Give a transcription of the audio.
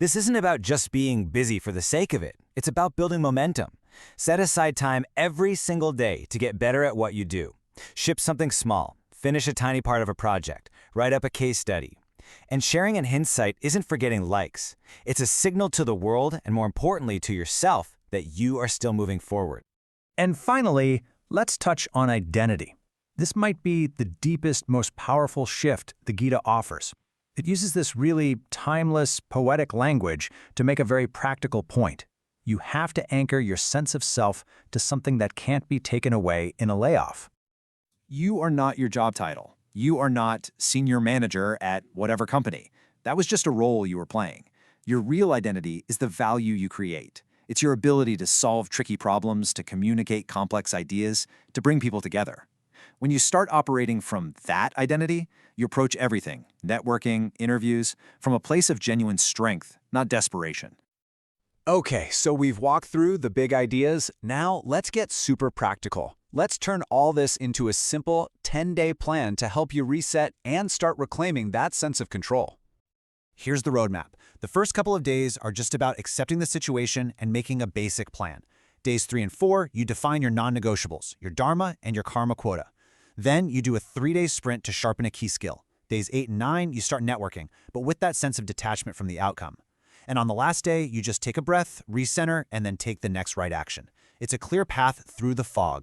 This isn't about just being busy for the sake of it. It's about building momentum. Set aside time every single day to get better at what you do. Ship something small, finish a tiny part of a project, write up a case study. And sharing an insight isn't for getting likes. It's a signal to the world, and more importantly to yourself, that you are still moving forward. And finally, let's touch on identity. This might be the deepest, most powerful shift the Gita offers. It uses this really timeless, poetic language to make a very practical point. You have to anchor your sense of self to something that can't be taken away in a layoff. You are not your job title. You are not senior manager at whatever company. That was just a role you were playing. Your real identity is the value you create. It's your ability to solve tricky problems, to communicate complex ideas, to bring people together. When you start operating from that identity, you approach everything, networking, interviews, from a place of genuine strength, not desperation. Okay, so we've walked through the big ideas. Now let's get super practical. Let's turn all this into a simple 10-day plan to help you reset and start reclaiming that sense of control. Here's the roadmap. The first couple of days are just about accepting the situation and making a basic plan. Days 3 and 4, you define your non-negotiables, your dharma and your karma quota. Then you do a 3-day sprint to sharpen a key skill. Days 8 and 9, you start networking, but with that sense of detachment from the outcome. And on the last day, you just take a breath, recenter, and then take the next right action. It's a clear path through the fog,